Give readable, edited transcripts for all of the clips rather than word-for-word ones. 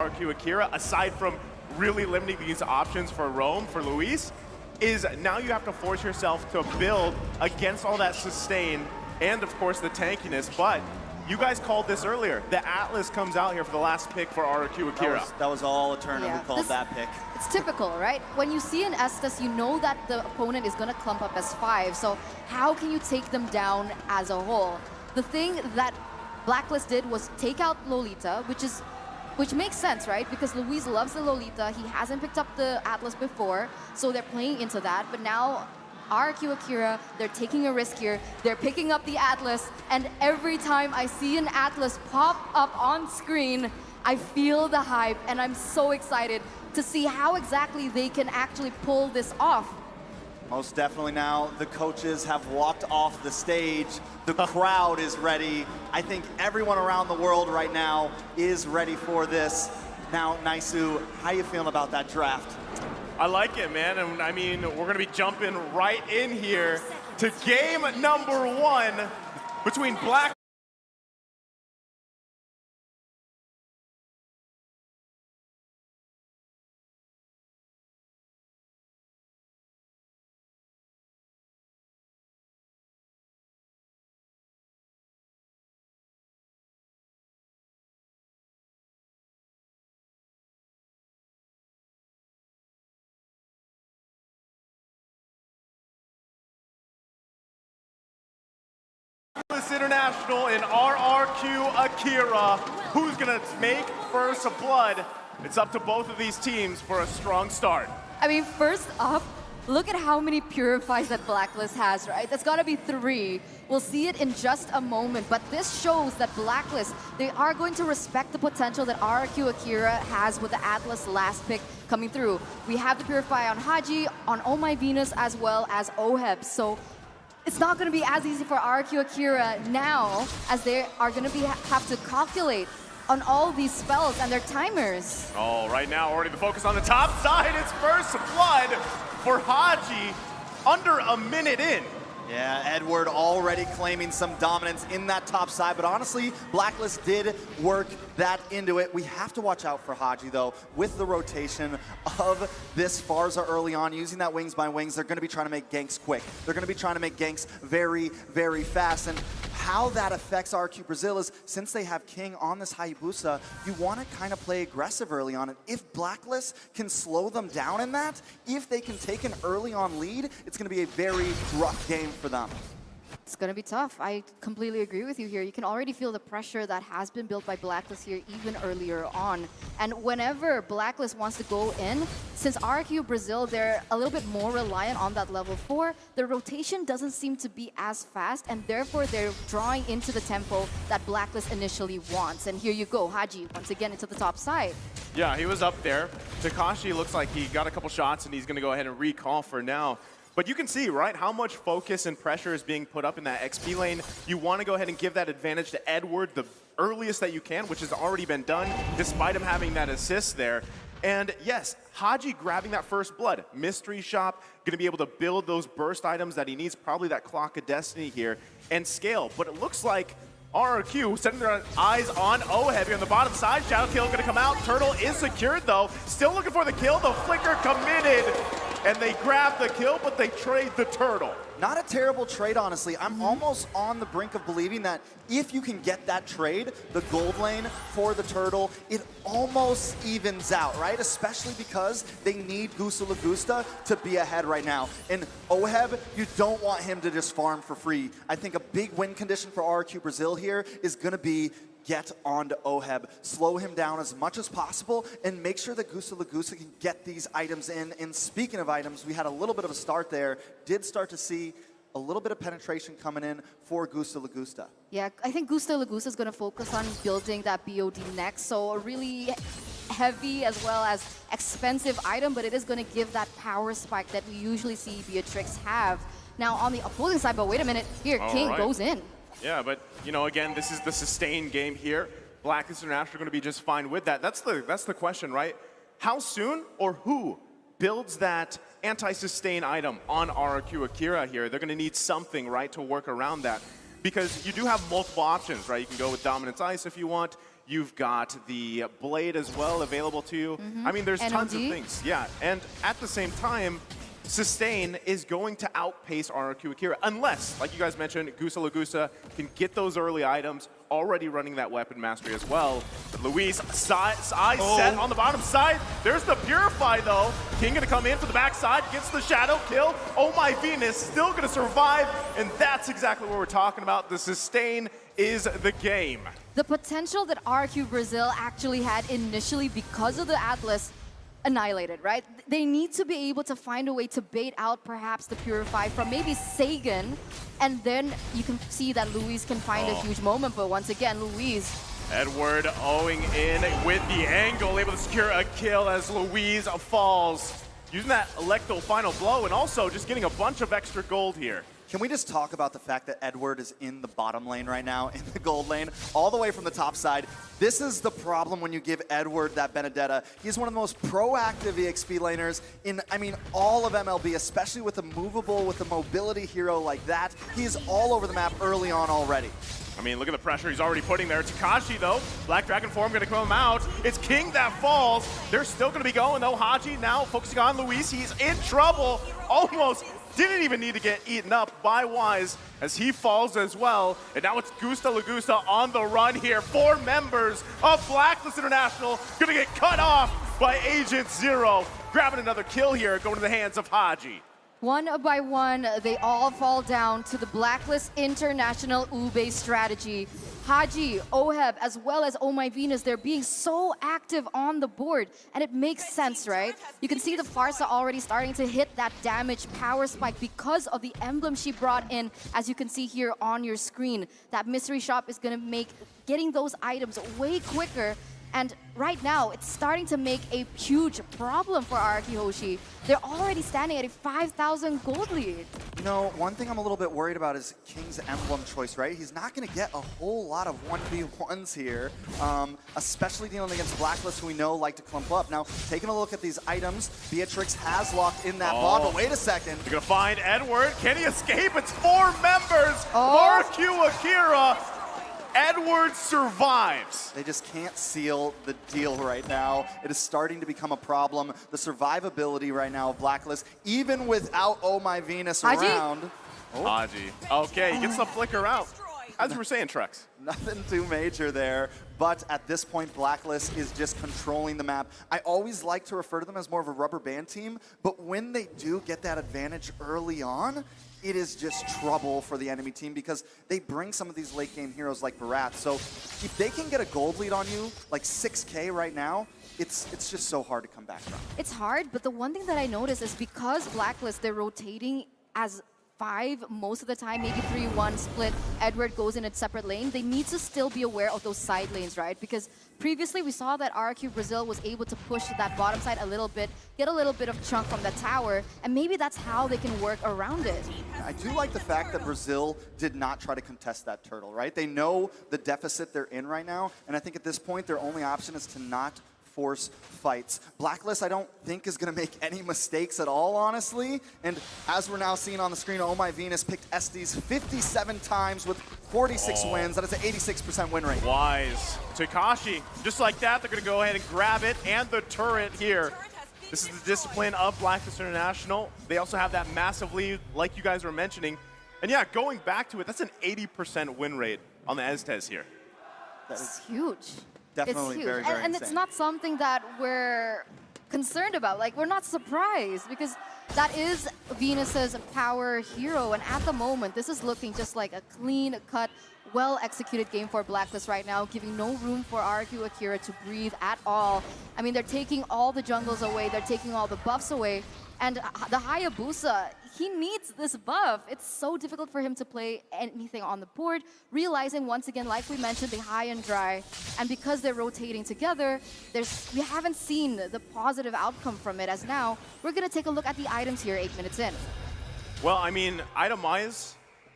RRQ Akira, aside from really limiting these options for Rome, for Luis, is now you have to force yourself to build against all that sustain and, of course, the tankiness. But you guys called this earlier. The Atlas comes out here for the last pick for RRQ Akira. That was all Eterna who called that pick. It's typical, right? When you see an Estes, you know that the opponent is going to clump up as 5. So how can you take them down as a whole? The thing that Blacklist did was take out Lolita, which makes sense, right? Because Luis loves the Lolita. He hasn't picked up the Atlas before, so they're playing into that. But now RRQ Akira, they're taking a risk here. They're picking up the Atlas, and every time I see an Atlas pop up on screen, I feel the hype, and I'm so excited to see how exactly they can actually pull this off. Most definitely now, the coaches have walked off the stage. The crowd is ready. I think everyone around the world right now is ready for this. Now, Naisu, how you feeling about that draft? I like it, man. And I mean, we're going to be jumping right in here to game number 1 between Black International and RRQ Akira. Who's gonna make first blood? It's up to both of these teams for a strong start. I mean, first up, look at how many purifies that Blacklist has, right? That's gotta be 3. We'll see it in just a moment, but this shows that Blacklist, they are going to respect the potential that RRQ Akira has with the Atlas last pick coming through. We have the purify on Haji, on Oh My Venus, as well as Oheb. So it's not going to be as easy for RRQ Akira now, as they are going to have to calculate on all these spells and their timers. Oh, right now, already the focus on the top side. It's first blood for Haji, under a minute in. Yeah, Edward already claiming some dominance in that top side, but honestly, Blacklist did work that into it. We have to watch out for Haji, though, with the rotation of this Pharsa early on, using that wings by wings. They're going to be trying to make ganks quick. They're going to be trying to make ganks very, very fast, and how that affects RQ Brazil is, since they have King on this Hayabusa, you want to kind of play aggressive early on, and if Blacklist can slow them down in that, if they can take an early on lead, it's going to be a very rough game for them. It's going to be tough. I completely agree with you here. You can already feel the pressure that has been built by Blacklist here even earlier on. And whenever Blacklist wants to go in, since RQ Brazil, they're a little bit more reliant on that level 4, the rotation doesn't seem to be as fast, and therefore they're drawing into the tempo that Blacklist initially wants. And here you go, Haji, once again into the top side. Yeah, he was up there. Takashi looks like he got a couple shots, and he's going to go ahead and recall for now. But you can see, right, how much focus and pressure is being put up in that XP lane. You want to go ahead and give that advantage to Edward the earliest that you can, which has already been done, despite him having that assist there. And yes, Haji grabbing that first blood. Mystery Shop, going to be able to build those burst items that he needs, probably that Clock of Destiny here, and scale. But it looks like RRQ setting their eyes on Oheb here on the bottom side. Shadow Kill going to come out. Turtle is secured, though. Still looking for the kill. The Flicker committed. And they grab the kill, but they trade the Turtle. Not a terrible trade, honestly. I'm almost on the brink of believing that if you can get that trade, the gold lane for the Turtle, it almost evens out, right? Especially because they need Gusta Lagusta to be ahead right now. And Oheb, you don't want him to just farm for free. I think a big win condition for RQ Brazil here is going to be get onto Oheb, slow him down as much as possible, and make sure that Gusta Lagusta can get these items in. And speaking of items, we had a little bit of a start there. Did start to see a little bit of penetration coming in for Gusta Lagusta. Yeah, I think Gusta Lagusta is going to focus on building that BOD next. So a really heavy as well as expensive item, but it is going to give that power spike that we usually see Beatrix have. Now on the opposing side, but wait a minute, here, King goes in. Yeah, but, you know, again, this is the sustained game here. Blacklist International are going to be just fine with that. That's the question, right? How soon or who builds that anti-sustain item on RRQ Akira here? They're going to need something, right, to work around that. Because you do have multiple options, right? You can go with Dominance Ice if you want. You've got the Blade as well available to you. I mean, there's tons of NOD. things. Yeah, and at the same time, Sustain is going to outpace RRQ Akira unless, like you guys mentioned, Gusa Lagusa can get those early items, already running that weapon mastery as well. But Luis, eyes set on the bottom side. There's the Purify though. King gonna come in for the backside, gets the Shadow kill. Oh my Venus, still gonna survive, and that's exactly what we're talking about. The Sustain is the game. The potential that RRQ Brazil actually had initially because of the Atlas annihilated, right? They need to be able to find a way to bait out perhaps the Purify from maybe Sagan, and then you can see that Luis can find a huge moment, but once again, Luis. Edward owing in with the angle, able to secure a kill as Luis falls. Using that Electo final blow and also just getting a bunch of extra gold here. Can we just talk about the fact that Edward is in the bottom lane right now, in the gold lane, all the way from the top side? This is the problem when you give Edward that Benedetta. He's one of the most proactive EXP laners in, I mean, all of MLB, especially with a movable, with a mobility hero like that. He's all over the map early on already. I mean, look at the pressure he's already putting there. Takashi, though, Black Dragon form gonna come out. It's King that falls. They're still gonna be going, though. Haji now focusing on Luis. He's in trouble. Almost didn't even need to get eaten up by Wise as he falls as well. And now it's Gusta Lagusa on the run here. 4 members of Blacklist International gonna get cut off by Agent Zero. Grabbing another kill here, going to the hands of Haji. One by one, they all fall down to the Blacklist International Ube strategy. Haji, Oheb, as well as Oh My Venus, they're being so active on the board, and it makes sense, right? You can see the Farsa already starting to hit that damage power spike because of the emblem she brought in, as you can see here on your screen. That mystery shop is gonna make getting those items way quicker. And right now, it's starting to make a huge problem for RRQ Hoshi. They're already standing at a 5,000 gold lead. You know, one thing I'm a little bit worried about is King's emblem choice, right? He's not going to get a whole lot of 1v1s here, especially dealing against Blacklist, who we know like to clump up. Now, taking a look at these items, Beatrix has locked in that bond, but wait a second. You're gonna find Edward. Can he escape? It's 4 members of RRQ Akira. Edward survives. They just can't seal the deal right now. It is starting to become a problem. The survivability right now of Blacklist, even without Oh My Venus Haji? around. Haji. Okay, he gets the flicker out. As we were saying, Trex. Nothing too major there, but at this point, Blacklist is just controlling the map. I always like to refer to them as more of a rubber band team, but when they do get that advantage early on, it is just trouble for the enemy team because they bring some of these late game heroes like Barat. So if they can get a gold lead on you, like 6K right now, it's just so hard to come back from. It's hard, but the one thing that I notice is because Blacklist, they're rotating as 5 most of the time, maybe 3-1 split. Edward goes in a separate lane. They need to still be aware of those side lanes, right? Because previously we saw that RRQ Brazil was able to push that bottom side a little bit, get a little bit of chunk from the tower, and maybe that's how they can work around it. I do like the fact that Brazil did not try to contest that turtle, right? They know the deficit they're in right now, and I think at this point their only option is to not force fights. Blacklist, I don't think, is going to make any mistakes at all, honestly. And as we're now seeing on the screen, Oh My Venus picked Estes 57 times with 46 wins. That is an 86% win rate. Wise. Takashi, just like that, they're going to go ahead and grab it and the turret here. This is the discipline of Blacklist International. They also have that massive lead, like you guys were mentioning. And yeah, going back to it, that's an 80% win rate on the Estes here. It's huge. Definitely it's huge. very, very and it's insane. not something that we're concerned about. Like, we're not surprised because that is Venus's power hero. And at the moment, this is looking just like a clean-cut, well-executed game for Blacklist right now, giving no room for RRQ Akira to breathe at all. I mean, they're taking all the jungles away. They're taking all the buffs away. And the Hayabusa, he needs this buff. It's so difficult for him to play anything on the board, realizing once again, like we mentioned, the high and dry. And because they're rotating together, we haven't seen the positive outcome from it, as now we're going to take a look at the items here 8 minutes in. Well, I mean, item-wise,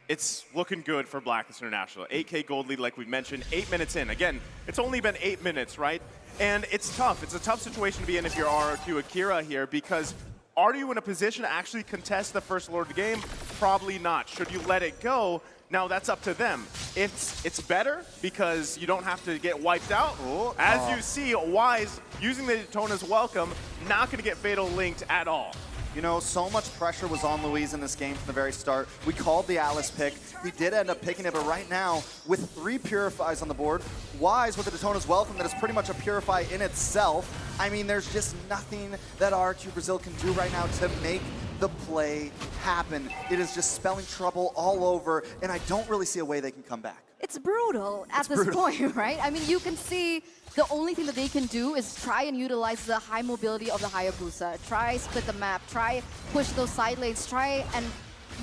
it's looking good for Blacklist International. 8K gold lead, like we mentioned, 8 minutes in. Again, it's only been 8 minutes, right? And it's tough. It's a tough situation to be in if you're RRQ Akira here, because are you in a position to actually contest the first Lord of the game? Probably not. Should you let it go? Now that's up to them. It's better because you don't have to get wiped out. As you see, Wise using the Daytona's welcome, not going to get Fatal linked at all. You know, so much pressure was on Luis in this game from the very start. We called the Atlas pick. He did end up picking it, but right now, with 3 Purifies on the board, Wise with the Daytona's welcome that is pretty much a Purify in itself. I mean, there's just nothing that RRQ Brazil can do right now to make the play happen. It is just spelling trouble all over, and I don't really see a way they can come back. It's brutal at this point, right? I mean, you can see the only thing that they can do is try and utilize the high mobility of the Hayabusa. Try split the map, try push those side lanes, try and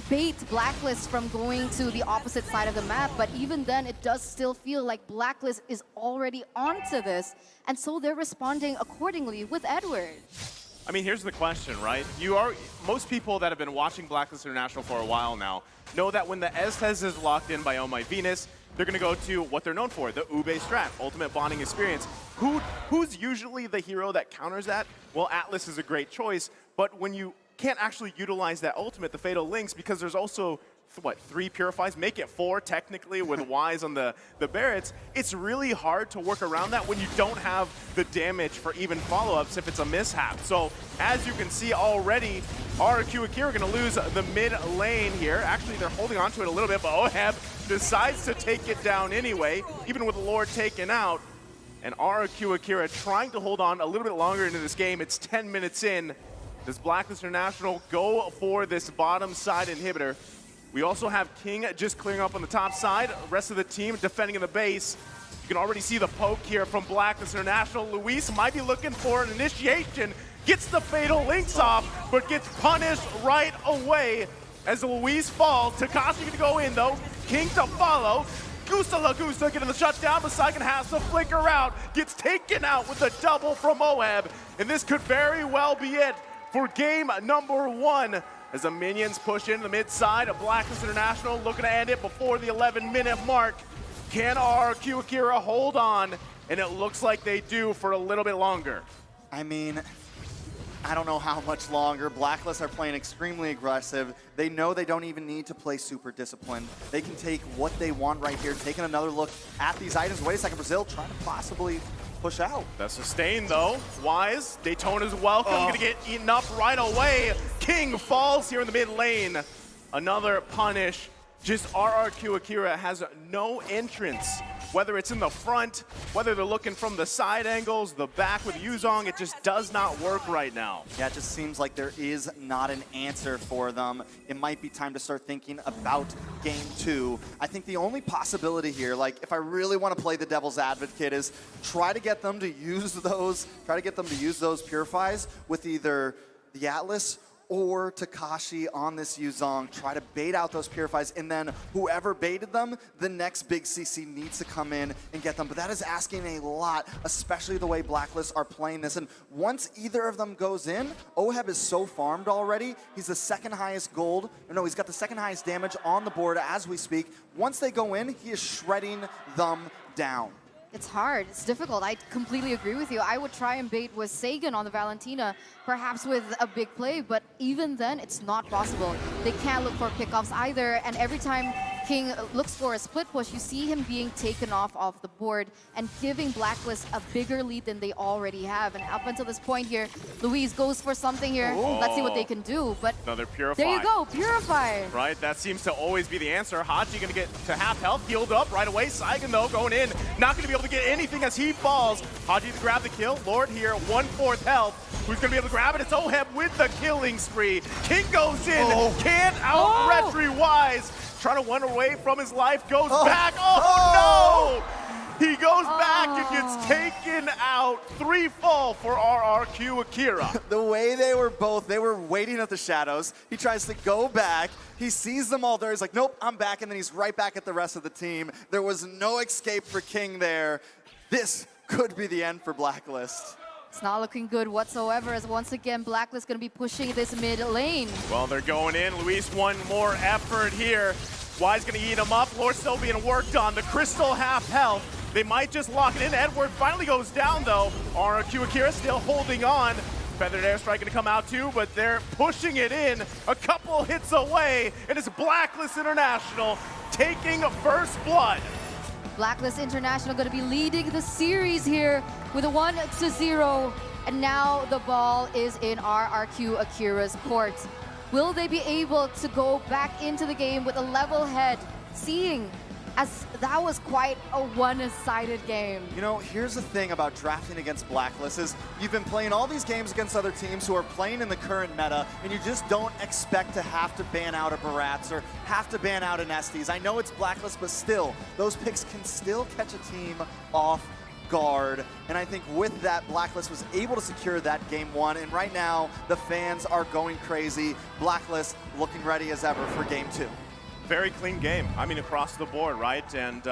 bait Blacklist from going to the opposite side of the map. But even then, it does still feel like Blacklist is already onto this. And so they're responding accordingly with Edward. I mean, here's the question, right? Most people that have been watching Blacklist International for a while now know that when the Estes is locked in by Oh My Venus, they're going to go to what they're known for, the Ube strat, ultimate bonding experience. Who's usually the hero that counters that? Well, Atlas is a great choice, but when you can't actually utilize that ultimate, the Fatal Links, because there's also, what, 3 Purifies? Make it 4, technically, with Wise on the Barretts. It's really hard to work around that when you don't have the damage for even follow-ups if it's a mishap. So, as you can see already, RRQ Akira are going to lose the mid lane here. Actually, they're holding on to it a little bit, but Oheb decides to take it down anyway, even with Lord taken out. And RRQ Akira trying to hold on a little bit longer into this game. It's 10 minutes in. Does Blacklist International go for this bottom side inhibitor? We also have King just clearing up on the top side. The rest of the team defending in the base. You can already see the poke here from Blacklist International. Luis might be looking for an initiation. Gets the Fatal Links off, but gets punished right away as Luis falls. Takashi going to go in, though. King to follow. Gusta Lagusta getting the shutdown, but Saigon has to flicker out. Gets taken out with a double from Oheb. And this could very well be it for game number 1. As the minions push into the mid side of Blacklist International, looking to end it before the 11-minute mark. Can RRQ Akira hold on? And it looks like they do for a little bit longer. I mean, I don't know how much longer. Blacklist are playing extremely aggressive. They know they don't even need to play super disciplined. They can take what they want right here, taking another look at these items. Wait a second, Brazil trying to possibly push out. The sustain, though. Wise, Daytona's welcome, gonna get eaten up right away. King falls here in the mid lane. Another punish. Just RRQ Akira has no entrance. Whether it's in the front, whether they're looking from the side angles, the back with Yuzong, it just does not work right now. Yeah, it just seems like there is not an answer for them. It might be time to start thinking about game 2. I think the only possibility here, like if I really want to play the devil's advocate, is try to get them to use those Purifies with either the Atlas or Takashi on this Yuzong, try to bait out those Purifies, and then whoever baited them, the next big CC needs to come in and get them. But that is asking a lot, especially the way Blacklist are playing this. And once either of them goes in, Oheb is so farmed already. He's the second highest gold. No, he's got the second highest damage on the board as we speak. Once they go in, he is shredding them down. It's hard. It's difficult. I completely agree with you. I would try and bait with Sagan on the Valentina, perhaps with a big play, but even then, it's not possible. They can't look for pickoffs either, and every time King looks for a split push, you see him being taken off the board and giving Blacklist a bigger lead than they already have. And up until this point here, Luis goes for something here. Oh. Let's see what they can do. But another Purify. There you go, Purify. Right, that seems to always be the answer. Haji gonna get to half health, healed up right away. Saigon though going in, not gonna be able to get anything as he falls. Haji to grab the kill. Lord here, 1/4 health. Who's gonna be able to grab it? It's Oheb with the killing spree. King goes in, can't out-retry Wise. Trying to run away from his life, goes back. Oh no! He goes back and gets taken out. 3 fall for RRQ Akira. The way they were waiting at the shadows. He tries to go back. He sees them all there. He's like, nope, I'm back. And then he's right back at the rest of the team. There was no escape for King there. This could be the end for Blacklist. It's not looking good whatsoever, as once again, Blacklist going to be pushing this mid lane. Well, they're going in. Luis, one more effort here. Wise going to eat him up. Lord still being worked on. The Crystal half health. They might just lock it in. Edward finally goes down, though. RRQ Akira still holding on. Feathered Airstrike gonna come out too, but they're pushing it in a couple hits away, and it's Blacklist International taking first blood. Blacklist International going to be leading the series here with a 1-0. And now the ball is in RRQ Akira's court. Will they be able to go back into the game with a level head, seeing as that was quite a one-sided game? You know, here's the thing about drafting against Blacklist is you've been playing all these games against other teams who are playing in the current meta, and you just don't expect to have to ban out a Barats or have to ban out an Estes. I know it's Blacklist, but still, those picks can still catch a team off guard. And I think with that, Blacklist was able to secure that game 1, and right now, the fans are going crazy. Blacklist looking ready as ever for game 2. Very clean game. I mean, across the board, right? And